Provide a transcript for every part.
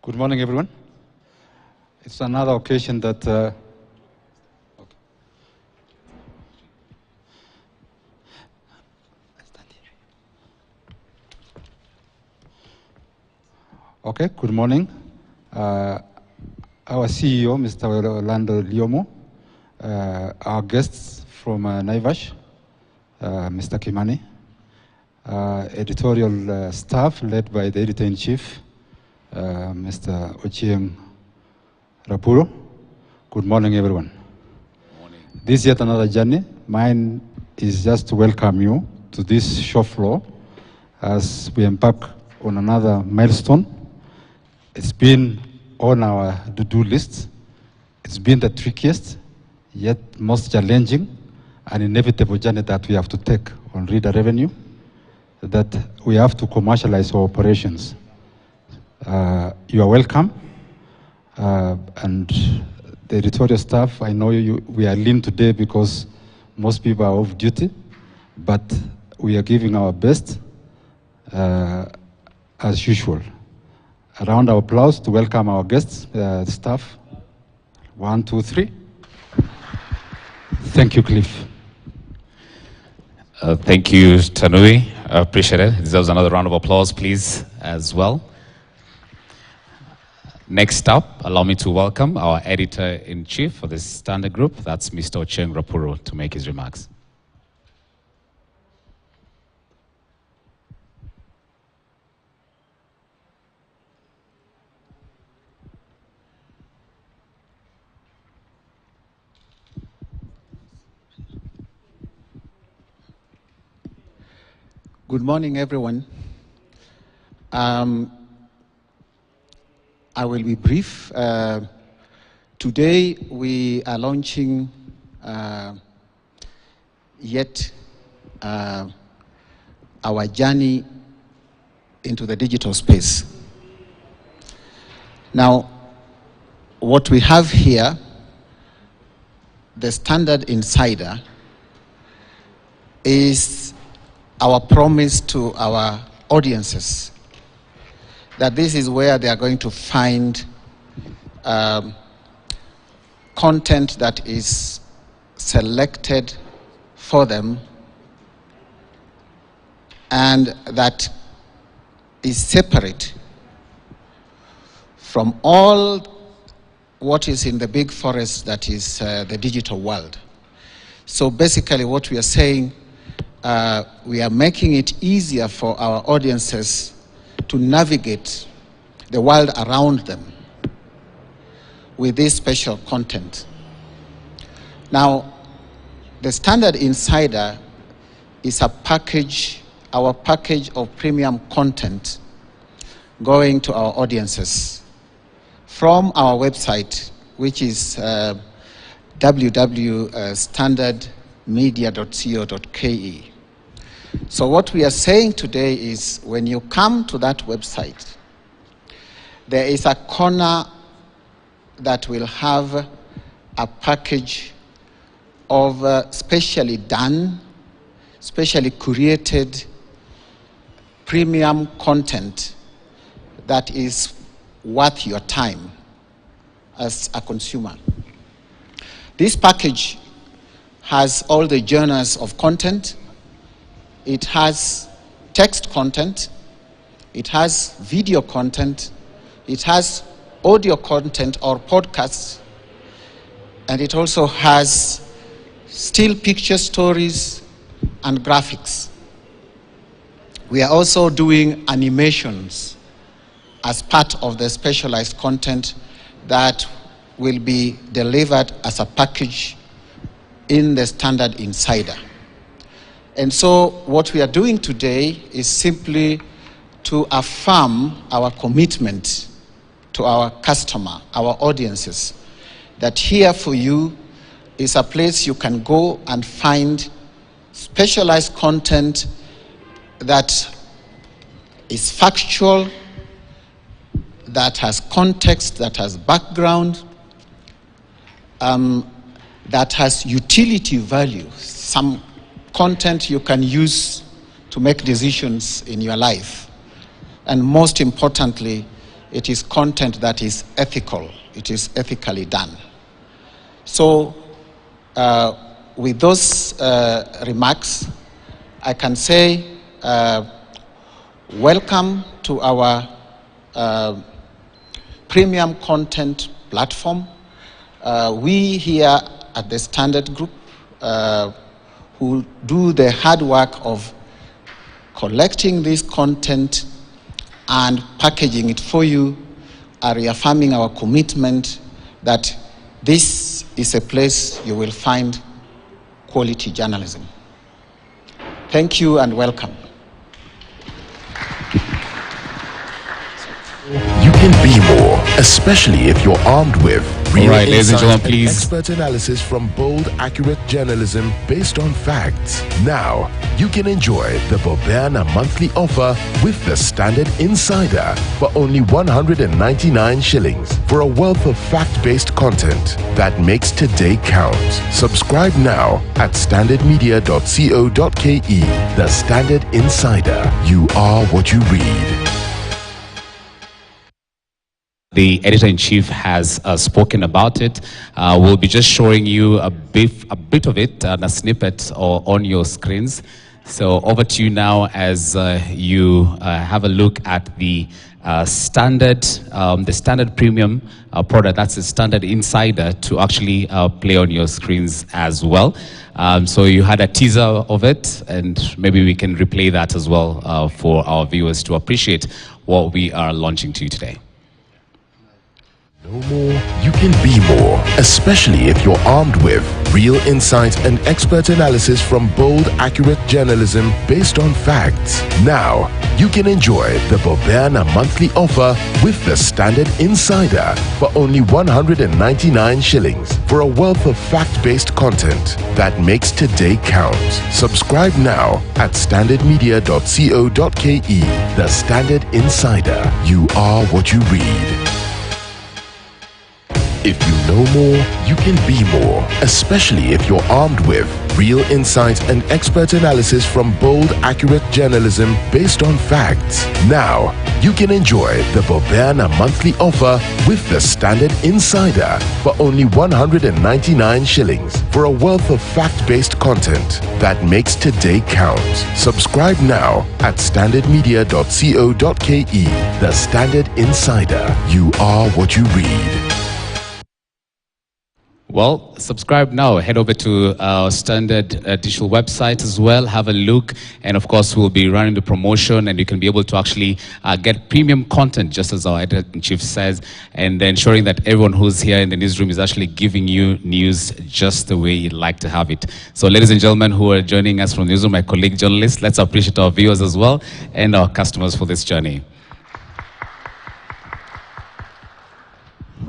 Good morning, everyone. It's another occasion that Okay, good morning. Our CEO, Mr. Orlando Liomo, our guests from Naivas, Mr. Kimani, editorial staff led by the editor-in-chief, Mr. Ochieng Rapuro. Good morning, everyone. Good morning. This is yet another journey. Mine is just to welcome you to this show floor as we embark on another milestone. It's been on our to-do list. It's been the trickiest, yet most challenging and inevitable journey that we have to take on reader revenue, that we have to commercialize our operations. You are welcome, and the editorial staff, I know we are lean today because most people are off duty, but we are giving our best as usual. A round of applause to welcome our guests, staff. 1, 2, 3. Thank you, Cliff. Thank you, Tanui. I appreciate it. Deserves another round of applause, please, as well. Next up, allow me to welcome our editor-in-chief for this standard group. That's Mr. Ochieng Rapuro to make his remarks. Good morning, everyone. I will be brief. Today, we are launching yet our journey into the digital space. Now, what we have here, the Standard Insider, is our promise to our audiences that this is where they are going to find content that is selected for them and that is separate from all what is in the big forest that is the digital world. So basically what we are saying, we are making it easier for our audiences to navigate the world around them with this special content. Now, the Standard Insider is a package, our package of premium content going to our audiences from our website, which is www.standardmedia.co.ke. So what we are saying today is when you come to that website, there is a corner that will have a package of specially done, specially curated premium content that is worth your time as a consumer. This package has all the genres of content. It has text content, it has video content, it has audio content or podcasts, and it also has still picture stories and graphics. We are also doing animations as part of the specialized content that will be delivered as a package in the Standard Insider. And so what we are doing today is simply to affirm our commitment to our customer, our audiences, that here for you is a place you can go and find specialized content that is factual, that has context, that has background, that has utility value, some content you can use to make decisions in your life. And most importantly, it is content that is ethical. It is ethically done. So with those remarks, I can say welcome to our premium content platform. We here at the Standard Group who do the hard work of collecting this content and packaging it for you are reaffirming our commitment that this is a place you will find quality journalism. Thank you and welcome. You can be more, especially if you're armed with real ladies and insight gentlemen, please. expert analysis from bold, accurate journalism based on facts. Now, you can enjoy the Bobana monthly offer with the Standard Insider for only 199 shillings for a wealth of fact-based content that makes today count. Subscribe now at standardmedia.co.ke. The Standard Insider. You are what you read. The editor-in-chief has spoken about it. We'll be just showing you a bit of it, a snippet on your screens. So over to you now as you have a look at the standard premium product. That's the Standard Insider to actually play on your screens as well. So you had a teaser of it, and maybe we can replay that as well for our viewers to appreciate what we are launching to you today. No more, you can be more, especially if you're armed with real insight and expert analysis from bold, accurate journalism based on facts. Now, you can enjoy the Bobana monthly offer with the Standard Insider for only 199 shillings for a wealth of fact-based content that makes today count. Subscribe now at standardmedia.co.ke. The Standard Insider. You are what you read. If you know more, you can be more, especially if you're armed with real insight and expert analysis from bold, accurate journalism based on facts. Now, you can enjoy the Bobana monthly offer with the Standard Insider for only 199 shillings for a wealth of fact-based content that makes today count. Subscribe now at standardmedia.co.ke. The Standard Insider. You are what you read. Well, subscribe now. Head over to our Standard digital website as well. Have a look. And of course, we'll be running the promotion, and you can be able to actually get premium content, just as our editor-in-chief says, and ensuring that everyone who's here in the newsroom is actually giving you news just the way you'd like to have it. So ladies and gentlemen who are joining us from the newsroom, my colleague journalists, let's appreciate our viewers as well and our customers for this journey.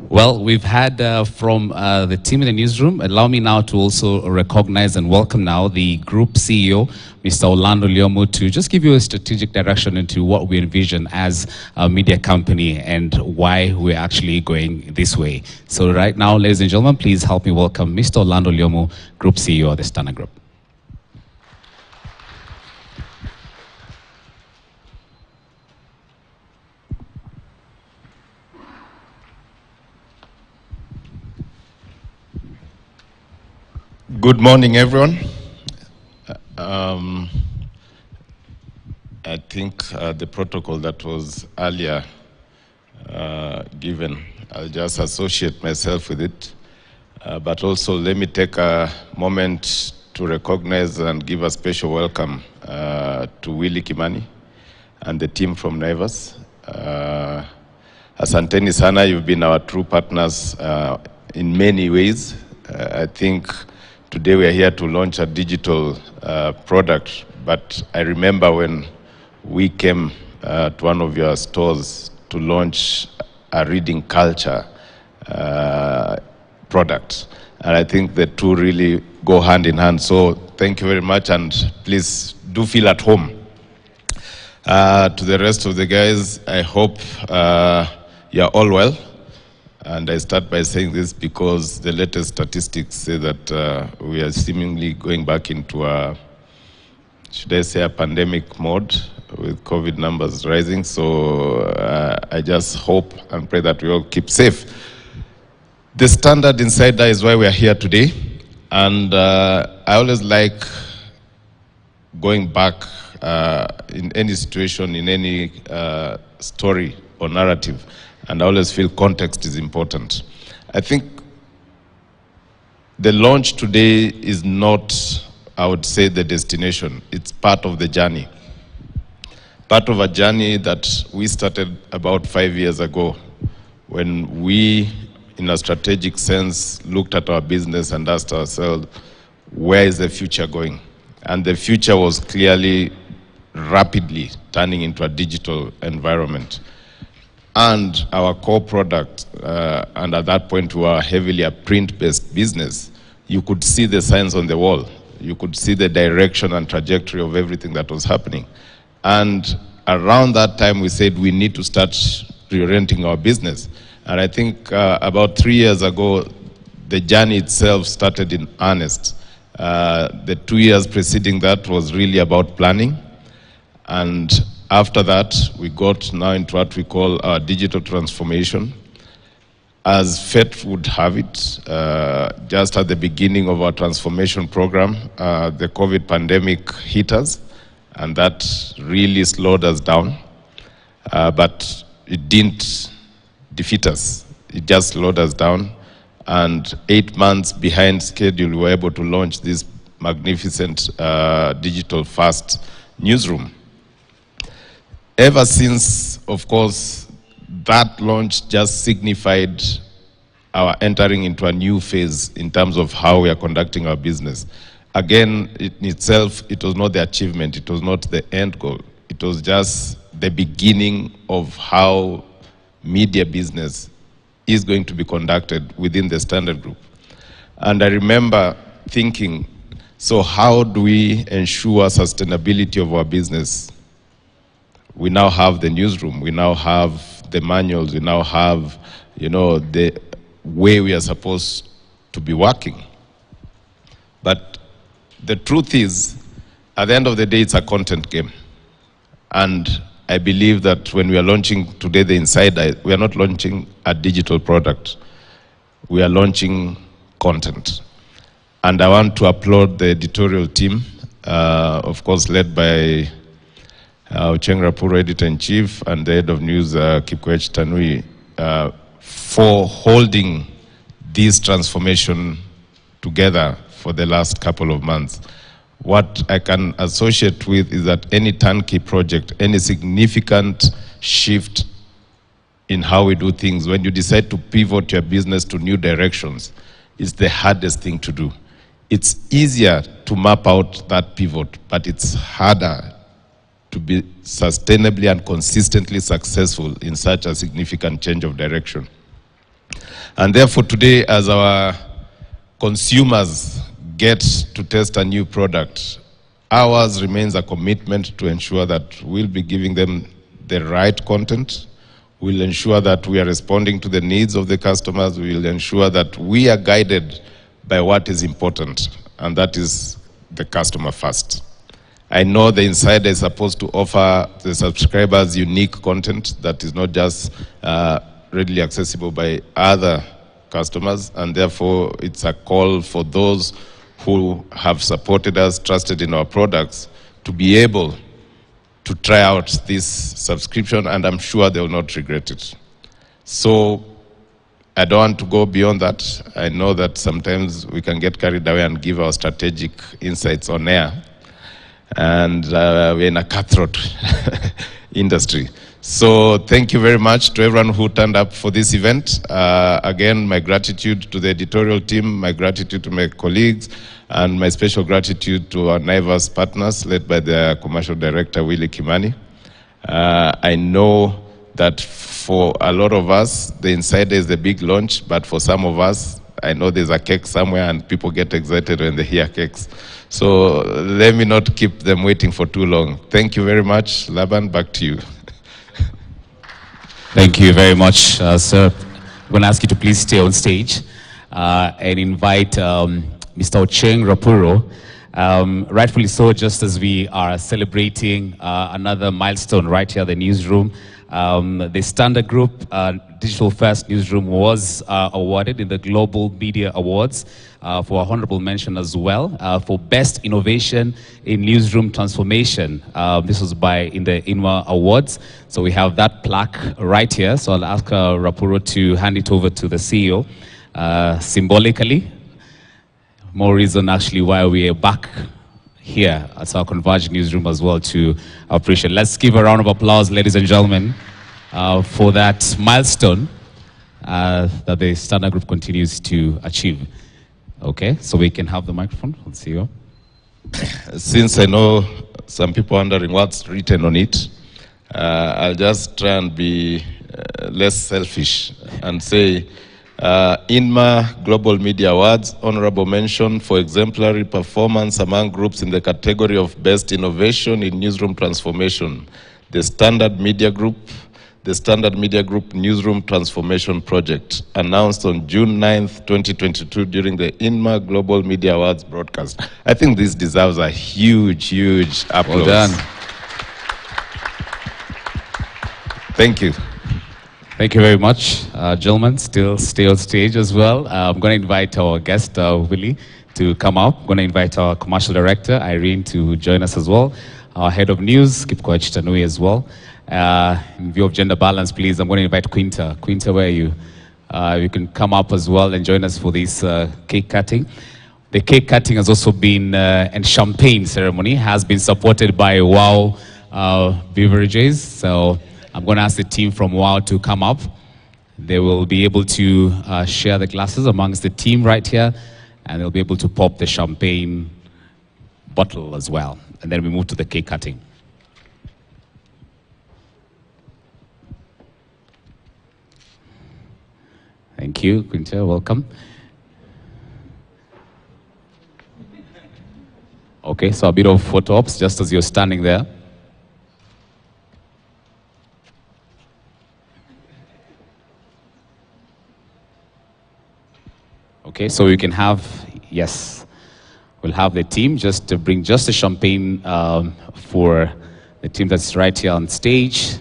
Well, we've had from the team in the newsroom. Allow me now to also recognize and welcome now the Group CEO, Mr. Orlando Lyomu, to just give you a strategic direction into what we envision as a media company and why we're actually going this way. So right now, ladies and gentlemen, please help me welcome Mr. Orlando Lyomu, Group CEO of the Standard Group. Good morning, everyone. I think the protocol that was earlier given, I'll just associate myself with it. But also let me take a moment to recognize and give a special welcome to Willie Kimani and the team from Naivas. Asanteni sana, you've been our true partners in many ways. I think today we are here to launch a digital product, but I remember when we came to one of your stores to launch a reading culture product. And I think the two really go hand in hand. So thank you very much, and please do feel at home. To the rest of the guys, I hope you're all well. And I start by saying this because the latest statistics say that we are seemingly going back into a, should I say, a pandemic mode, with COVID numbers rising. So I just hope and pray that we all keep safe. The standard insider is why we are here today. And I always like going back in any situation, in any story or narrative. And I always feel context is important. I think the launch today is not, I would say, the destination. It's part of the journey. Part of a journey that we started about 5 years ago when we, in a strategic sense, looked at our business and asked ourselves, where is the future going? And the future was clearly rapidly turning into a digital environment. And our core product, and at that point we were heavily a print-based business, you could see the signs on the wall. You could see the direction and trajectory of everything that was happening. And around that time we said we need to start reorienting our business. And I think about 3 years ago, the journey itself started in earnest. The 2 years preceding that was really about planning. And after that, we got now into what we call our digital transformation. As fate would have it, just at the beginning of our transformation program, the COVID pandemic hit us, and that really slowed us down. But it didn't defeat us. It just slowed us down. And 8 months behind schedule, we were able to launch this magnificent digital-first newsroom. Ever since, of course, that launch just signified our entering into a new phase in terms of how we are conducting our business. Again, in itself, it was not the achievement, it was not the end goal. It was just the beginning of how media business is going to be conducted within the Standard Group. And I remember thinking, so how do we ensure sustainability of our business? We now have the newsroom, we now have the manuals, we now have, the way we are supposed to be working. But the truth is, at the end of the day, it's a content game. And I believe that when we are launching today the Insider, we are not launching a digital product. We are launching content. And I want to applaud the editorial team, of course, led by Ocheng Rapuro, Editor-in-Chief, and the Head of News, Kipkoech Tanui, for holding this transformation together for the last couple of months. What I can associate with is that any turnkey project, any significant shift in how we do things, when you decide to pivot your business to new directions, is the hardest thing to do. It's easier to map out that pivot, but it's harder to be sustainably and consistently successful in such a significant change of direction. And therefore today, as our consumers get to test a new product, ours remains a commitment to ensure that we'll be giving them the right content. We'll ensure that we are responding to the needs of the customers. We'll ensure that we are guided by what is important, and that is the customer first. I know the Insider is supposed to offer the subscribers unique content that is not just readily accessible by other customers, and therefore it's a call for those who have supported us, trusted in our products, to be able to try out this subscription, and I'm sure they will not regret it. So I don't want to go beyond that. I know that sometimes we can get carried away and give our strategic insights on air, and we're in a cutthroat industry. So thank you very much to everyone who turned up for this event. Again, my gratitude to the editorial team, my gratitude to my colleagues, and my special gratitude to our NIVAS partners led by the commercial director, Willie Kimani. I know that for a lot of us, the Insider is the big launch, but for some of us, I know there's a cake somewhere and people get excited when they hear cakes. So let me not keep them waiting for too long. Thank you very much. Laban, back to you. Thank you very much, sir. I'm going to ask you to please stay on stage and invite Mr. Ocheng Rapuro Rightfully so, just as we are celebrating another milestone right here at the newsroom. The Standard Group Digital First Newsroom was awarded in the Global Media Awards for a honorable mention as well for Best Innovation in Newsroom Transformation. This was in the INMA Awards. So we have that plaque right here. So I'll ask Rapuro to hand it over to the CEO symbolically. More reason actually why we are back here at our Converge newsroom as well to appreciate. Let's give a round of applause, ladies and gentlemen, for that milestone that the Standard Group continues to achieve. Okay, so we can have the microphone for the CEO. Since I know some people wondering what's written on it, I'll just try and be less selfish and say, INMA Global Media Awards, honorable mention for exemplary performance among groups in the category of Best Innovation in Newsroom Transformation. The Standard Media Group Newsroom Transformation Project, announced on June 9th, 2022 during the INMA Global Media Awards broadcast. I think this deserves a huge, huge applause. Well done. Thank you. Thank you very much. Gentlemen, still stay on stage as well. I'm going to invite our guest, Willie, to come up. I'm going to invite our commercial director, Irene, to join us as well. Our head of news, Kipkoech Tanui, as well. In view of gender balance, please, I'm going to invite Quinta. Quinta, where are you? You can come up as well and join us for this cake cutting. The cake cutting has also been, and champagne ceremony has been supported by WOW Beverages. So I'm going to ask the team from WOW to come up. They will be able to share the glasses amongst the team right here, and they'll be able to pop the champagne bottle as well. And then we move to the cake cutting. Thank you, Quinta. Welcome. Okay, so a bit of photo ops just as you're standing there. Okay, so we can have, yes, we'll have the team just to bring just the champagne for the team that's right here on stage.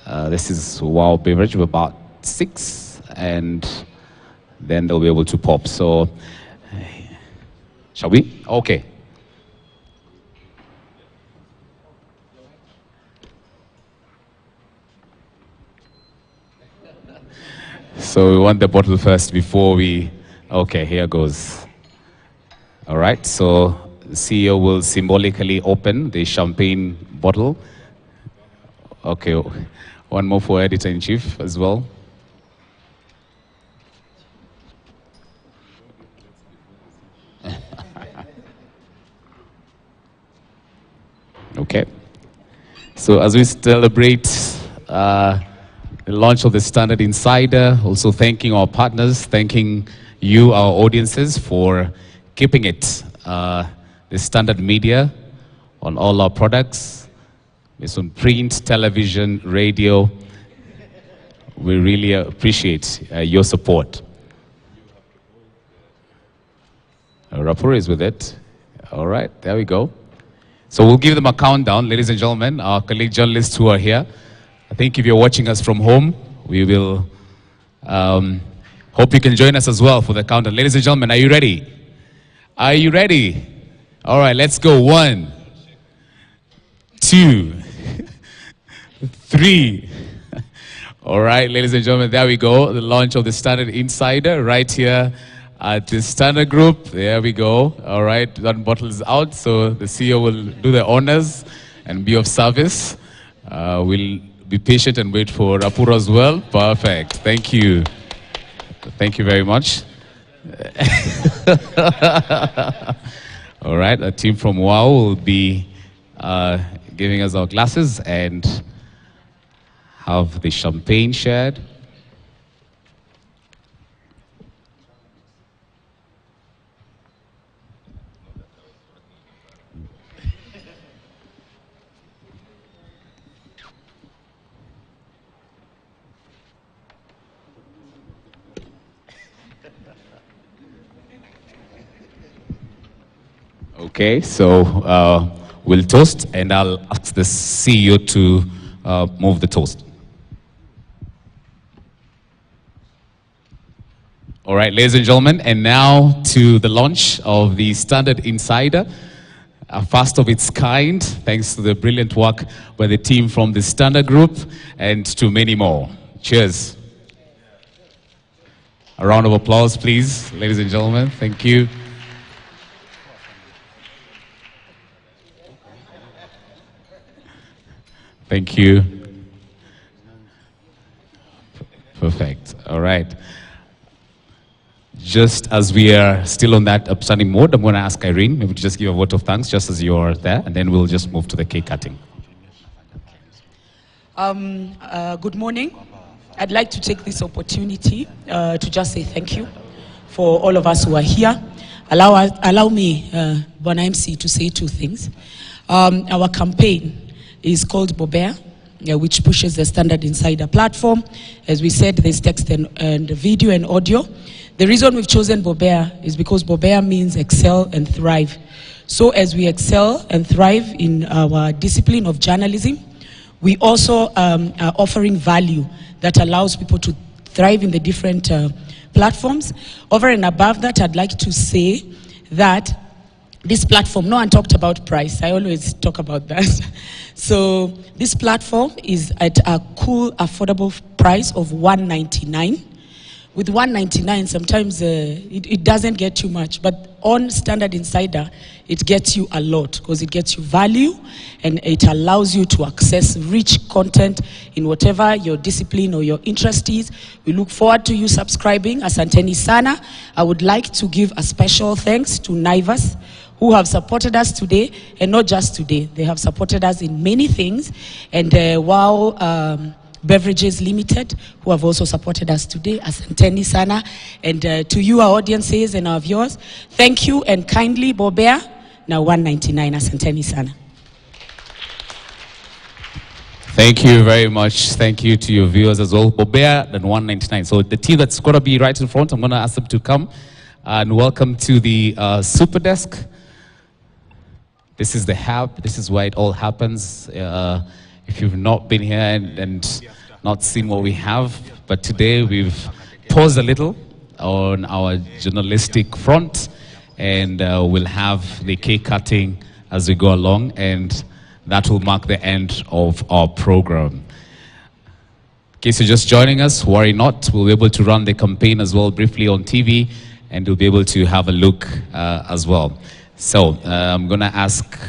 This is WOW Beverage, we're about 6, and then they'll be able to pop. So, shall we? Okay. So we want the bottle first before we, okay, here goes. All right, so the CEO will symbolically open the champagne bottle. Okay, one more for Editor-in-Chief as well. Okay, so as we celebrate the launch of the Standard Insider, also thanking our partners, thanking you, our audiences, for keeping it, the Standard Media on all our products. It's on print, television, radio. We really appreciate your support. Rapur is with it. All right, there we go. So we'll give them a countdown, ladies and gentlemen, our colleague journalists who are here. I think if you're watching us from home, we will hope you can join us as well for the countdown. Ladies and gentlemen, are you ready? Are you ready? All right, let's go. 1, 2, 3. All right, ladies and gentlemen, there we go. The launch of the Standard Insider right here at the Standard Group. There we go. All right, that bottle is out, so the CEO will do the honors and be of service. We'll be patient and wait for Rapuro as well. Perfect. Thank you. Thank you very much. All right, a team from WOW will be giving us our glasses and have the champagne shared. Okay, so we'll toast, and I'll ask the CEO to move the toast. All right, ladies and gentlemen, and now to the launch of the Standard Insider, a first of its kind, thanks to the brilliant work by the team from the Standard Group, and to many more. Cheers. A round of applause, please, ladies and gentlemen. Thank you. Thank you. Perfect. All right. Just as we are still on that upstanding mode, I'm going to ask Irene, maybe to just give a vote of thanks just as you're there, and then we'll just move to the cake cutting. Good morning. I'd like to take this opportunity to just say thank you for all of us who are here. Allow me, Bwana MC, to say two things. Our campaign is called Bobea, which pushes the Standard Insider platform. As we said, there's text and video and audio. The reason we've chosen Bobea is because Bobea means excel and thrive. So as we excel and thrive in our discipline of journalism, we also are offering value that allows people to thrive in the different platforms. Over and above that, I'd like to say that this platform, no one talked about price. I always talk about that. So this platform is at a cool, affordable price of $199. With $199, sometimes it doesn't get too much, but on Standard Insider, it gets you a lot because it gets you value and it allows you to access rich content in whatever your discipline or your interest is. We look forward to you subscribing. Asanteni sana. I would like to give a special thanks to Naivas, who have supported us today, and not just today. They have supported us in many things, and Beverages Limited, who have also supported us today. Asanteni sana. And to you, our audiences and our viewers, thank you, and kindly Bobea, now $199. Asanteni sana. Thank you very much. Thank you to your viewers as well. Bobea and $199. So the team that's going to be right in front, I'm going to ask them to come. And welcome to the Super Desk. This is the hub. This is where it all happens. If you've not been here and not seen what we have, but today we've paused a little on our journalistic front, and we'll have the cake cutting as we go along, and that will mark the end of our program. In case you're just joining us, worry not. We'll be able to run the campaign as well briefly on TV, and you'll be able to have a look as well. So I'm going to ask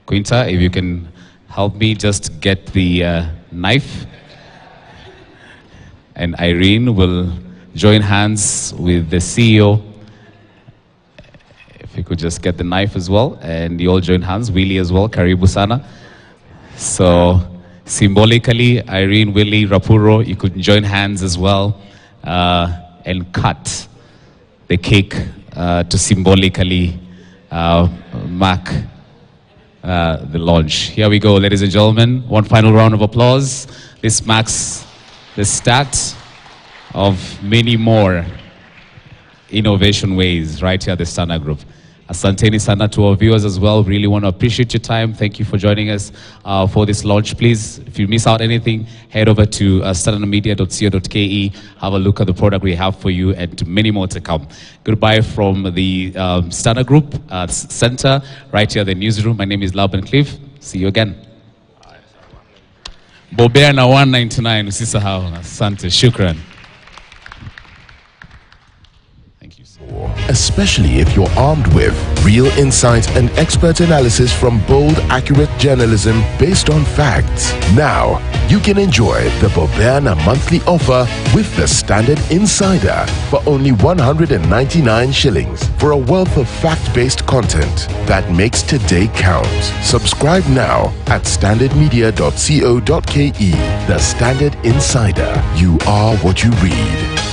Quinta if you can help me just get the knife. And Irene will join hands with the CEO. If you could just get the knife as well. And you all join hands. Willie as well. Karibu sana. So symbolically, Irene, Willie, Rapuro, you could join hands as well and cut the cake to symbolically mark the launch. Here we go, ladies and gentlemen. One final round of applause. This marks the start of many more innovation ways right here at the Standard Group. Asanteni sana to our viewers as well. Really want to appreciate your time. Thank you for joining us for this launch. Please, if you miss out anything, head over to standardmedia.co.ke. Have a look at the product we have for you, and many more to come. Goodbye from the Standard Group Center right here at the newsroom. My name is Laban Cliff. See you again. Bobea na $199. Usisahau. Asante. Shukran. Especially if you're armed with real insight and expert analysis from bold, accurate journalism based on facts. Now, you can enjoy the Bobea monthly offer with the Standard Insider for only 199 shillings for a wealth of fact-based content that makes today count. Subscribe now at standardmedia.co.ke. The Standard Insider. You are what you read.